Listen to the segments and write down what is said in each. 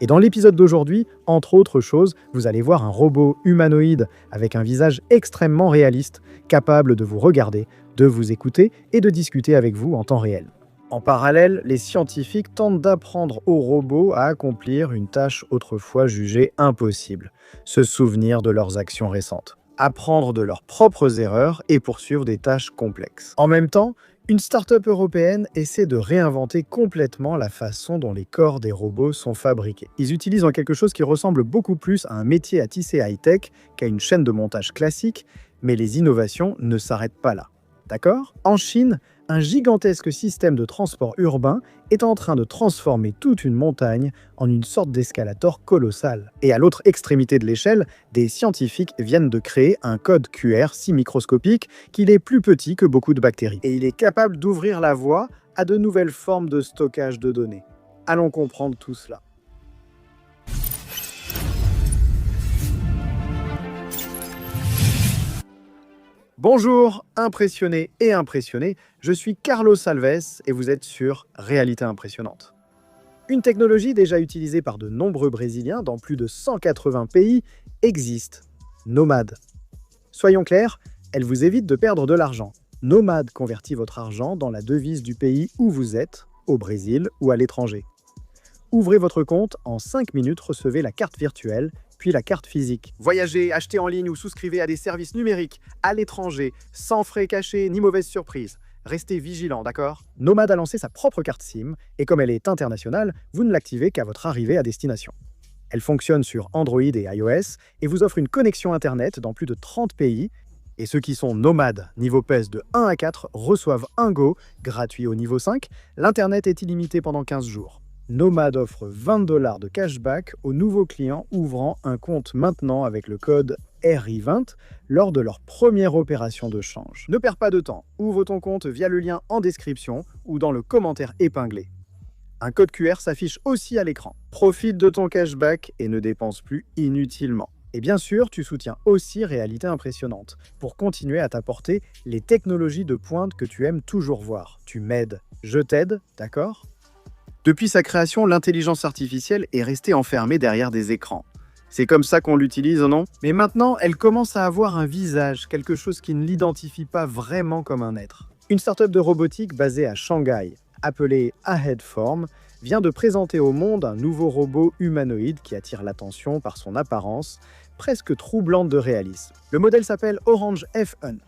Et dans l'épisode d'aujourd'hui, entre autres choses, vous allez voir un robot humanoïde avec un visage extrêmement réaliste, capable de vous regarder, de vous écouter et de discuter avec vous en temps réel. En parallèle, les scientifiques tentent d'apprendre aux robots à accomplir une tâche autrefois jugée impossible, se souvenir de leurs actions récentes, apprendre de leurs propres erreurs et poursuivre des tâches complexes. En même temps, une start-up européenne essaie de réinventer complètement la façon dont les corps des robots sont fabriqués. Ils utilisent quelque chose qui ressemble beaucoup plus à un métier à tisser high-tech qu'à une chaîne de montage classique, mais les innovations ne s'arrêtent pas là. D'accord ? En Chine, un gigantesque système de transport urbain est en train de transformer toute une montagne en une sorte d'escalator colossal. Et à l'autre extrémité de l'échelle, des scientifiques viennent de créer un code QR si microscopique qu'il est plus petit que beaucoup de bactéries. Et il est capable d'ouvrir la voie à de nouvelles formes de stockage de données. Allons comprendre tout cela. Bonjour, impressionnés et impressionnés, je suis Carlos Alves et vous êtes sur Réalité Impressionnante. Une technologie déjà utilisée par de nombreux Brésiliens dans plus de 180 pays existe, Nomad. Soyons clairs, elle vous évite de perdre de l'argent. Nomad convertit votre argent dans la devise du pays où vous êtes, au Brésil ou à l'étranger. Ouvrez votre compte, en 5 minutes recevez la carte virtuelle, puis la carte physique. Voyagez, achetez en ligne ou souscrivez à des services numériques à l'étranger, sans frais cachés ni mauvaises surprises. Restez vigilants, d'accord ? Nomad a lancé sa propre carte SIM, et comme elle est internationale, vous ne l'activez qu'à votre arrivée à destination. Elle fonctionne sur Android et iOS, et vous offre une connexion Internet dans plus de 30 pays, et ceux qui sont nomades niveau PES de 1 à 4 reçoivent un Go, gratuit au niveau 5, l'Internet est illimité pendant 15 jours. Nomad offre $20 de cashback aux nouveaux clients ouvrant un compte maintenant avec le code RI20 lors de leur première opération de change. Ne perds pas de temps, ouvre ton compte via le lien en description ou dans le commentaire épinglé. Un code QR s'affiche aussi à l'écran. Profite de ton cashback et ne dépense plus inutilement. Et bien sûr, tu soutiens aussi Réalité Impressionnante pour continuer à t'apporter les technologies de pointe que tu aimes toujours voir. Tu m'aides, je t'aide, d'accord ? Depuis sa création, l'intelligence artificielle est restée enfermée derrière des écrans. C'est comme ça qu'on l'utilise, non ? Mais maintenant, elle commence à avoir un visage, quelque chose qui ne l'identifie pas vraiment comme un être. Une start-up de robotique basée à Shanghai, appelée Aheadform, vient de présenter au monde un nouveau robot humanoïde qui attire l'attention par son apparence, presque troublante de réalisme. Le modèle s'appelle Orange F1.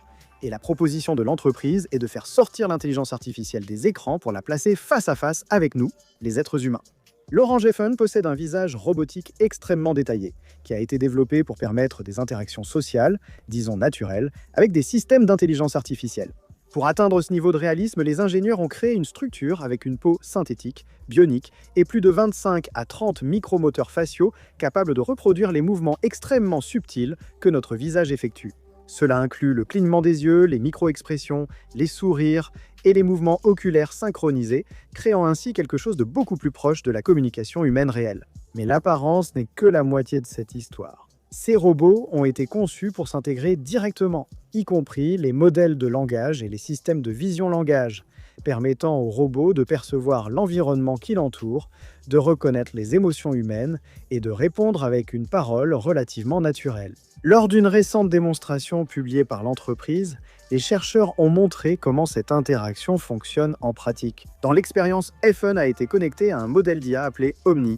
Et la proposition de l'entreprise est de faire sortir l'intelligence artificielle des écrans pour la placer face à face avec nous, les êtres humains. L'Orange F1 possède un visage robotique extrêmement détaillé, qui a été développé pour permettre des interactions sociales, disons naturelles, avec des systèmes d'intelligence artificielle. Pour atteindre ce niveau de réalisme, les ingénieurs ont créé une structure avec une peau synthétique, bionique, et plus de 25 à 30 micromoteurs faciaux capables de reproduire les mouvements extrêmement subtils que notre visage effectue. Cela inclut le clignement des yeux, les micro-expressions, les sourires et les mouvements oculaires synchronisés, créant ainsi quelque chose de beaucoup plus proche de la communication humaine réelle. Mais l'apparence n'est que la moitié de cette histoire. Ces robots ont été conçus pour s'intégrer directement, y compris les modèles de langage et les systèmes de vision-langage, permettant aux robots de percevoir l'environnement qui l'entoure, de reconnaître les émotions humaines et de répondre avec une parole relativement naturelle. Lors d'une récente démonstration publiée par l'entreprise, les chercheurs ont montré comment cette interaction fonctionne en pratique. Dans l'expérience, F1 a été connecté à un modèle d'IA appelé Omni,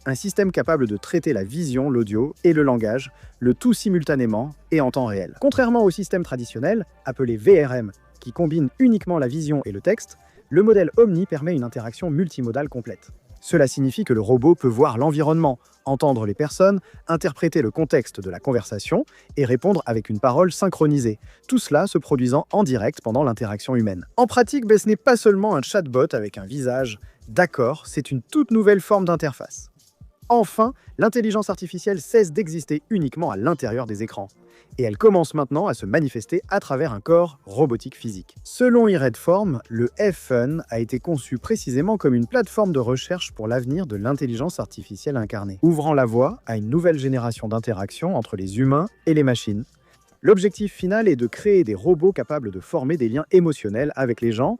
un système capable de traiter la vision, l'audio et le langage, le tout simultanément et en temps réel. Contrairement au système traditionnel, appelé VRM, qui combine uniquement la vision et le texte, le modèle Omni permet une interaction multimodale complète. Cela signifie que le robot peut voir l'environnement, entendre les personnes, interpréter le contexte de la conversation et répondre avec une parole synchronisée, tout cela se produisant en direct pendant l'interaction humaine. En pratique, ce n'est pas seulement un chatbot avec un visage, d'accord, c'est une toute nouvelle forme d'interface. Enfin, l'intelligence artificielle cesse d'exister uniquement à l'intérieur des écrans. Et elle commence maintenant à se manifester à travers un corps robotique physique. Selon Aheadform, le F1 a été conçu précisément comme une plateforme de recherche pour l'avenir de l'intelligence artificielle incarnée, ouvrant la voie à une nouvelle génération d'interactions entre les humains et les machines. L'objectif final est de créer des robots capables de former des liens émotionnels avec les gens,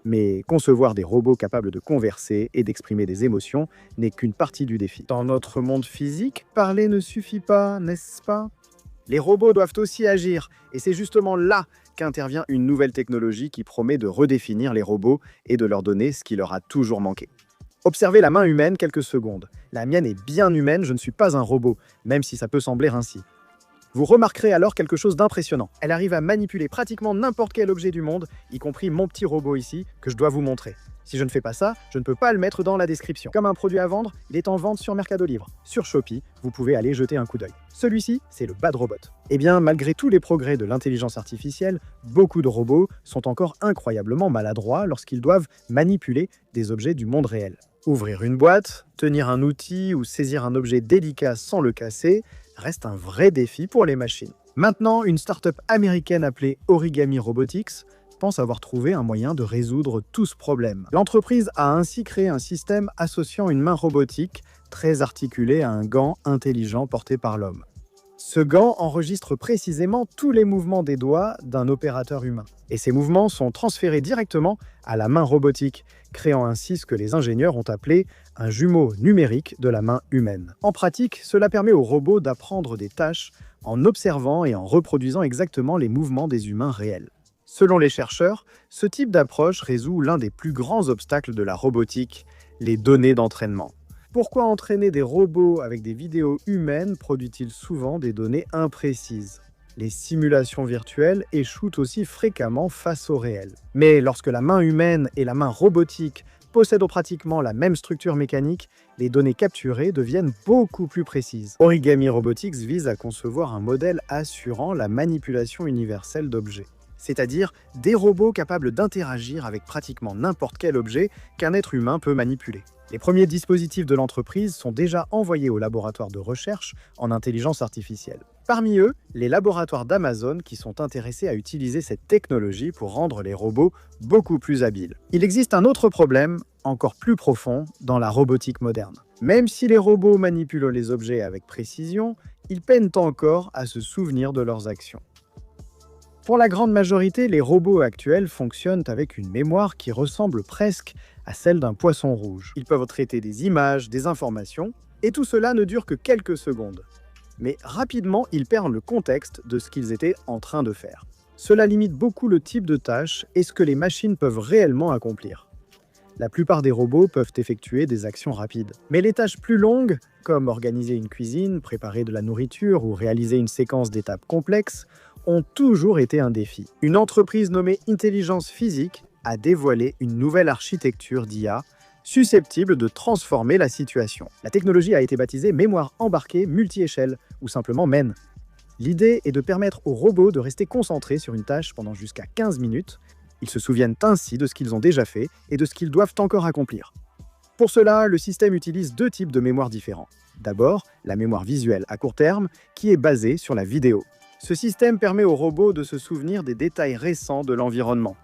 Mais concevoir des robots capables de converser et d'exprimer des émotions n'est qu'une partie du défi. Dans notre monde physique, parler ne suffit pas, n'est-ce pas? Les robots doivent aussi agir, et c'est justement là qu'intervient une nouvelle technologie qui promet de redéfinir les robots et de leur donner ce qui leur a toujours manqué. Observez la main humaine quelques secondes. La mienne est bien humaine, je ne suis pas un robot, même si ça peut sembler ainsi. Vous remarquerez alors quelque chose d'impressionnant. Elle arrive à manipuler pratiquement n'importe quel objet du monde, y compris mon petit robot ici, que je dois vous montrer. Si je ne fais pas ça, je ne peux pas le mettre dans la description. Comme un produit à vendre, il est en vente sur Mercado Livre. Sur Shopee, vous pouvez aller jeter un coup d'œil. Celui-ci, c'est le Bad Robot. Eh bien, malgré tous les progrès de l'intelligence artificielle, beaucoup de robots sont encore incroyablement maladroits lorsqu'ils doivent manipuler des objets du monde réel. Ouvrir une boîte, tenir un outil ou saisir un objet délicat sans le casser reste un vrai défi pour les machines. Maintenant, une start-up américaine appelée Origami Robotics pense avoir trouvé un moyen de résoudre tout ce problème. L'entreprise a ainsi créé un système associant une main robotique très articulée à un gant intelligent porté par l'homme. Ce gant enregistre précisément tous les mouvements des doigts d'un opérateur humain. Et ces mouvements sont transférés directement à la main robotique, créant ainsi ce que les ingénieurs ont appelé un jumeau numérique de la main humaine. En pratique, cela permet au robot d'apprendre des tâches en observant et en reproduisant exactement les mouvements des humains réels. Selon les chercheurs, ce type d'approche résout l'un des plus grands obstacles de la robotique, les données d'entraînement. Pourquoi entraîner des robots avec des vidéos humaines produit-il souvent des données imprécises? Les simulations virtuelles échouent aussi fréquemment face au réel. Mais lorsque la main humaine et la main robotique possèdent pratiquement la même structure mécanique, les données capturées deviennent beaucoup plus précises. Origami Robotics vise à concevoir un modèle assurant la manipulation universelle d'objets. C'est-à-dire des robots capables d'interagir avec pratiquement n'importe quel objet qu'un être humain peut manipuler. Les premiers dispositifs de l'entreprise sont déjà envoyés aux laboratoires de recherche en intelligence artificielle. Parmi eux, les laboratoires d'Amazon qui sont intéressés à utiliser cette technologie pour rendre les robots beaucoup plus habiles. Il existe un autre problème, encore plus profond, dans la robotique moderne. Même si les robots manipulent les objets avec précision, ils peinent encore à se souvenir de leurs actions. Pour la grande majorité, les robots actuels fonctionnent avec une mémoire qui ressemble presque à celle d'un poisson rouge. Ils peuvent traiter des images, des informations, et tout cela ne dure que quelques secondes. Mais rapidement, ils perdent le contexte de ce qu'ils étaient en train de faire. Cela limite beaucoup le type de tâches et ce que les machines peuvent réellement accomplir. La plupart des robots peuvent effectuer des actions rapides. Mais les tâches plus longues, comme organiser une cuisine, préparer de la nourriture ou réaliser une séquence d'étapes complexes, ont toujours été un défi. Une entreprise nommée Intelligence Physique a dévoilé une nouvelle architecture d'IA susceptible de transformer la situation. La technologie a été baptisée Mémoire embarquée multi-échelle, ou simplement MEN. L'idée est de permettre aux robots de rester concentrés sur une tâche pendant jusqu'à 15 minutes. Ils se souviennent ainsi de ce qu'ils ont déjà fait et de ce qu'ils doivent encore accomplir. Pour cela, le système utilise deux types de mémoire différents. D'abord, la mémoire visuelle à court terme, qui est basée sur la vidéo. Ce système permet aux robots de se souvenir des détails récents de l'environnement.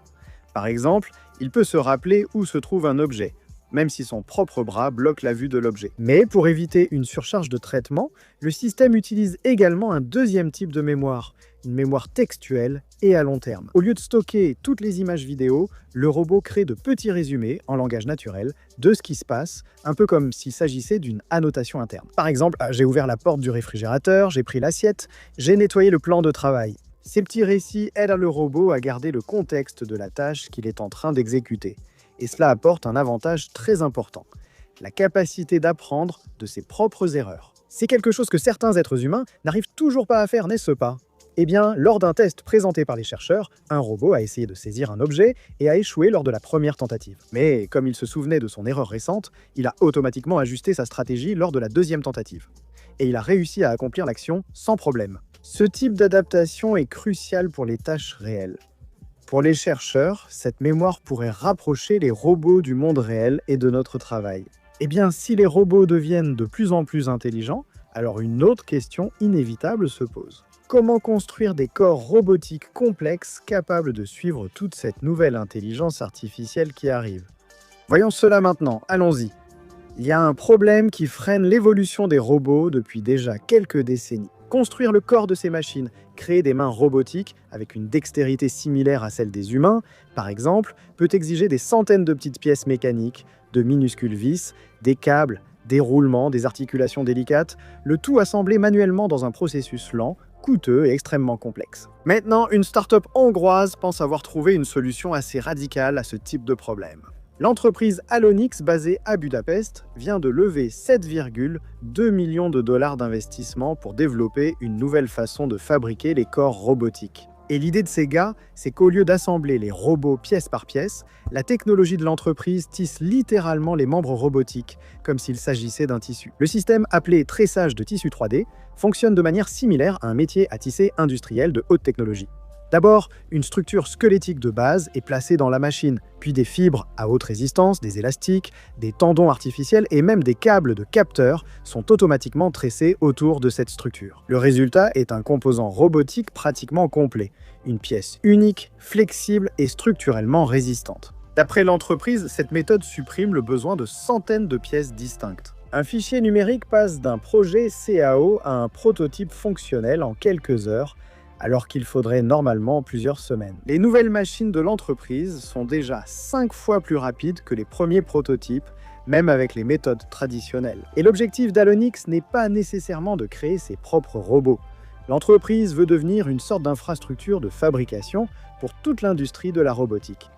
Par exemple, il peut se rappeler où se trouve un objet, même si son propre bras bloque la vue de l'objet. Mais pour éviter une surcharge de traitement, le système utilise également un deuxième type de mémoire, une mémoire textuelle et à long terme. Au lieu de stocker toutes les images vidéo, le robot crée de petits résumés en langage naturel de ce qui se passe, un peu comme s'il s'agissait d'une annotation interne. Par exemple, j'ai ouvert la porte du réfrigérateur, j'ai pris l'assiette, j'ai nettoyé le plan de travail. Ces petits récits aident le robot à garder le contexte de la tâche qu'il est en train d'exécuter. Et cela apporte un avantage très important, la capacité d'apprendre de ses propres erreurs. C'est quelque chose que certains êtres humains n'arrivent toujours pas à faire, n'est-ce pas? Eh bien, lors d'un test présenté par les chercheurs, un robot a essayé de saisir un objet et a échoué lors de la première tentative. Mais comme il se souvenait de son erreur récente, il a automatiquement ajusté sa stratégie lors de la deuxième tentative. Et il a réussi à accomplir l'action sans problème. Ce type d'adaptation est crucial pour les tâches réelles. Pour les chercheurs, cette mémoire pourrait rapprocher les robots du monde réel et de notre travail. Eh bien, si les robots deviennent de plus en plus intelligents, alors une autre question inévitable se pose. Comment construire des corps robotiques complexes capables de suivre toute cette nouvelle intelligence artificielle qui arrive? Voyons cela maintenant, allons-y. Il y a un problème qui freine l'évolution des robots depuis déjà quelques décennies. Construire le corps de ces machines, créer des mains robotiques avec une dextérité similaire à celle des humains, par exemple, peut exiger des centaines de petites pièces mécaniques, de minuscules vis, des câbles, des roulements, des articulations délicates, le tout assemblé manuellement dans un processus lent, coûteux et extrêmement complexe. Maintenant, une start-up hongroise pense avoir trouvé une solution assez radicale à ce type de problème. L'entreprise Allonix, basée à Budapest, vient de lever 7,2 millions de dollars d'investissement pour développer une nouvelle façon de fabriquer les corps robotiques. Et l'idée de ces gars, c'est qu'au lieu d'assembler les robots pièce par pièce, la technologie de l'entreprise tisse littéralement les membres robotiques, comme s'il s'agissait d'un tissu. Le système, appelé tressage de tissu 3D, fonctionne de manière similaire à un métier à tisser industriel de haute technologie. D'abord, une structure squelettique de base est placée dans la machine, puis des fibres à haute résistance, des élastiques, des tendons artificiels et même des câbles de capteurs sont automatiquement tressés autour de cette structure. Le résultat est un composant robotique pratiquement complet, une pièce unique, flexible et structurellement résistante. D'après l'entreprise, cette méthode supprime le besoin de centaines de pièces distinctes. Un fichier numérique passe d'un projet CAO à un prototype fonctionnel en quelques heures, alors qu'il faudrait normalement plusieurs semaines. Les nouvelles machines de l'entreprise sont déjà 5 fois plus rapides que les premiers prototypes, même avec les méthodes traditionnelles. Et l'objectif d'Allonix n'est pas nécessairement de créer ses propres robots. L'entreprise veut devenir une sorte d'infrastructure de fabrication pour toute l'industrie de la robotique.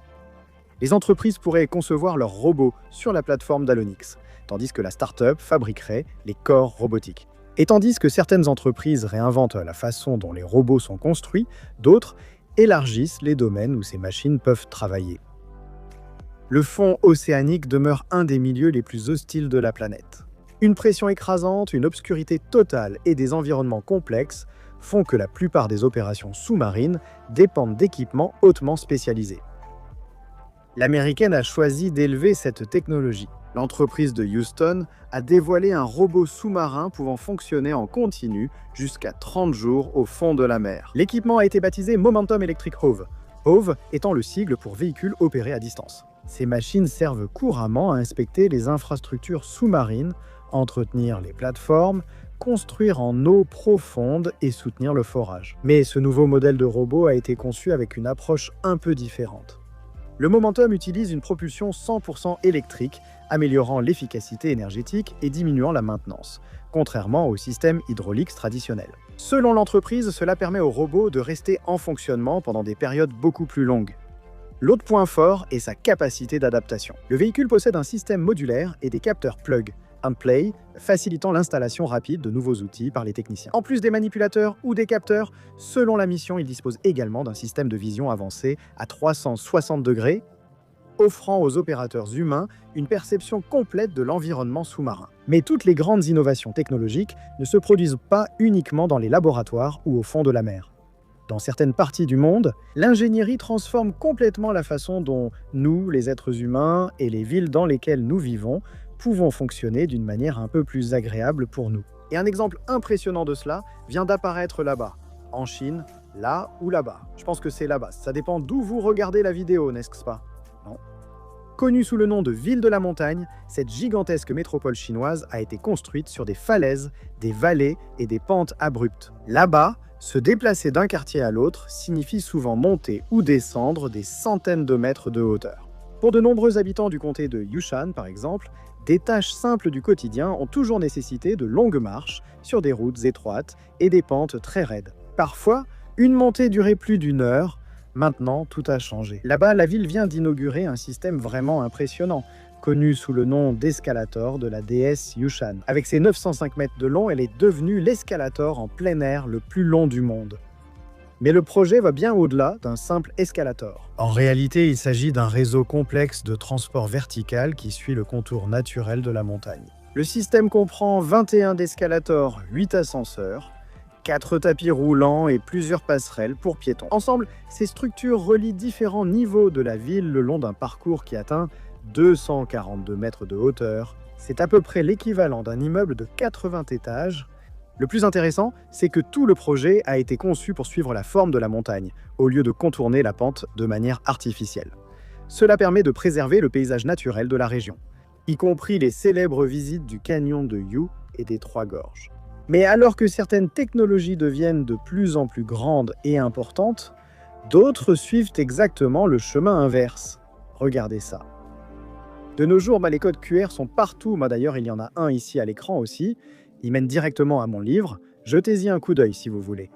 Les entreprises pourraient concevoir leurs robots sur la plateforme d'Allonix, tandis que la start-up fabriquerait les corps robotiques. Et tandis que certaines entreprises réinventent la façon dont les robots sont construits, d'autres élargissent les domaines où ces machines peuvent travailler. Le fond océanique demeure un des milieux les plus hostiles de la planète. Une pression écrasante, une obscurité totale et des environnements complexes font que la plupart des opérations sous-marines dépendent d'équipements hautement spécialisés. L'américaine a choisi d'élever cette technologie. L'entreprise de Houston a dévoilé un robot sous-marin pouvant fonctionner en continu jusqu'à 30 jours au fond de la mer. L'équipement a été baptisé Momentum Electric HOVE, HOVE étant le sigle pour véhicule opéré à distance. Ces machines servent couramment à inspecter les infrastructures sous-marines, entretenir les plateformes, construire en eau profonde et soutenir le forage. Mais ce nouveau modèle de robot a été conçu avec une approche un peu différente. Le Momentum utilise une propulsion 100% électrique, améliorant l'efficacité énergétique et diminuant la maintenance, contrairement au système hydraulique traditionnel. Selon l'entreprise, cela permet au robot de rester en fonctionnement pendant des périodes beaucoup plus longues. L'autre point fort est sa capacité d'adaptation. Le véhicule possède un système modulaire et des capteurs plug and play, facilitant l'installation rapide de nouveaux outils par les techniciens. En plus des manipulateurs ou des capteurs, selon la mission, il dispose également d'un système de vision avancé à 360 degrés, offrant aux opérateurs humains une perception complète de l'environnement sous-marin. Mais toutes les grandes innovations technologiques ne se produisent pas uniquement dans les laboratoires ou au fond de la mer. Dans certaines parties du monde, l'ingénierie transforme complètement la façon dont nous, les êtres humains, et les villes dans lesquelles nous vivons, pouvons fonctionner d'une manière un peu plus agréable pour nous. Et un exemple impressionnant de cela vient d'apparaître là-bas, en Chine, là ou là-bas. Je pense que c'est là-bas, ça dépend d'où vous regardez la vidéo, n'est-ce pas? Non. Connue sous le nom de Ville de la Montagne, cette gigantesque métropole chinoise a été construite sur des falaises, des vallées et des pentes abruptes. Là-bas, se déplacer d'un quartier à l'autre signifie souvent monter ou descendre des centaines de mètres de hauteur. Pour de nombreux habitants du comté de Yushan, par exemple, des tâches simples du quotidien ont toujours nécessité de longues marches sur des routes étroites et des pentes très raides. Parfois, une montée durait plus d'1 heure. Maintenant, tout a changé. Là-bas, la ville vient d'inaugurer un système vraiment impressionnant, connu sous le nom d'escalator de la déesse Yushan. Avec ses 905 mètres de long, elle est devenue l'escalator en plein air le plus long du monde. Mais le projet va bien au-delà d'un simple escalator. En réalité, il s'agit d'un réseau complexe de transport vertical qui suit le contour naturel de la montagne. Le système comprend 21 escalators, 8 ascenseurs, 4 tapis roulants et plusieurs passerelles pour piétons. Ensemble, ces structures relient différents niveaux de la ville le long d'un parcours qui atteint 242 mètres de hauteur. C'est à peu près l'équivalent d'un immeuble de 80 étages. Le plus intéressant, c'est que tout le projet a été conçu pour suivre la forme de la montagne, au lieu de contourner la pente de manière artificielle. Cela permet de préserver le paysage naturel de la région, y compris les célèbres visites du canyon de You et des Trois Gorges. Mais alors que certaines technologies deviennent de plus en plus grandes et importantes, d'autres suivent exactement le chemin inverse. Regardez ça. De nos jours, les codes QR sont partout. D'ailleurs, il y en a un ici à l'écran aussi. Il mène directement à mon livre. Jetez-y un coup d'œil si vous voulez.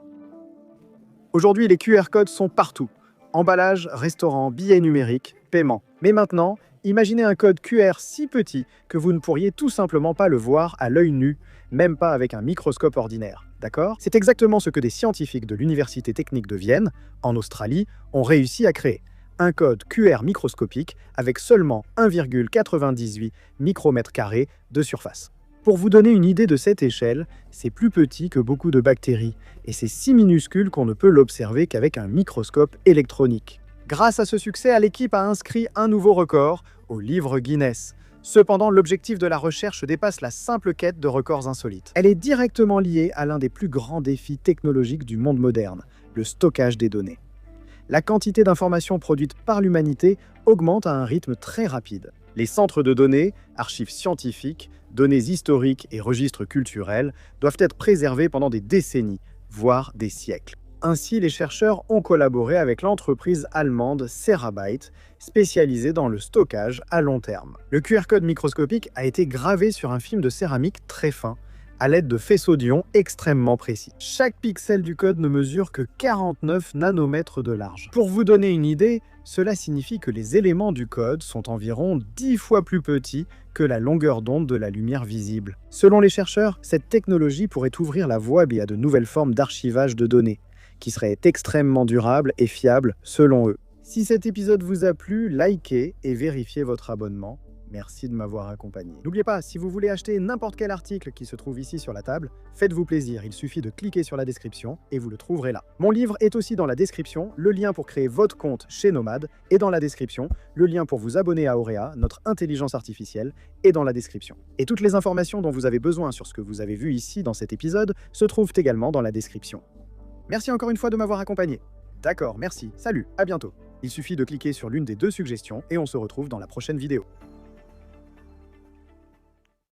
Aujourd'hui, les QR codes sont partout. Emballage, restaurant, billets numériques, paiement. Mais maintenant, imaginez un code QR si petit que vous ne pourriez tout simplement pas le voir à l'œil nu, même pas avec un microscope ordinaire. D'accord? C'est exactement ce que des scientifiques de l'Université technique de Vienne, en Australie, ont réussi à créer. Un code QR microscopique avec seulement 1,98 micromètres carrés de surface. Pour vous donner une idée de cette échelle, c'est plus petit que beaucoup de bactéries, et c'est si minuscule qu'on ne peut l'observer qu'avec un microscope électronique. Grâce à ce succès, l'équipe a inscrit un nouveau record au livre Guinness. Cependant, l'objectif de la recherche dépasse la simple quête de records insolites. Elle est directement liée à l'un des plus grands défis technologiques du monde moderne, le stockage des données. La quantité d'informations produites par l'humanité augmente à un rythme très rapide. Les centres de données, archives scientifiques, données historiques et registres culturels doivent être préservés pendant des décennies, voire des siècles. Ainsi, les chercheurs ont collaboré avec l'entreprise allemande Cerabyte, spécialisée dans le stockage à long terme. Le QR code microscopique a été gravé sur un film de céramique très fin, à l'aide de faisceaux d'ions extrêmement précis. Chaque pixel du code ne mesure que 49 nanomètres de large. Pour vous donner une idée, cela signifie que les éléments du code sont environ 10 fois plus petits que la longueur d'onde de la lumière visible. Selon les chercheurs, cette technologie pourrait ouvrir la voie à de nouvelles formes d'archivage de données, qui seraient extrêmement durables et fiables selon eux. Si cet épisode vous a plu, likez et vérifiez votre abonnement. Merci de m'avoir accompagné. N'oubliez pas, si vous voulez acheter n'importe quel article qui se trouve ici sur la table, faites-vous plaisir, il suffit de cliquer sur la description et vous le trouverez là. Mon livre est aussi dans la description, le lien pour créer votre compte chez Nomad est dans la description, le lien pour vous abonner à Aurea, notre intelligence artificielle, est dans la description. Et toutes les informations dont vous avez besoin sur ce que vous avez vu ici dans cet épisode se trouvent également dans la description. Merci encore une fois de m'avoir accompagné. D'accord, merci, salut, à bientôt. Il suffit de cliquer sur l'une des deux suggestions et on se retrouve dans la prochaine vidéo.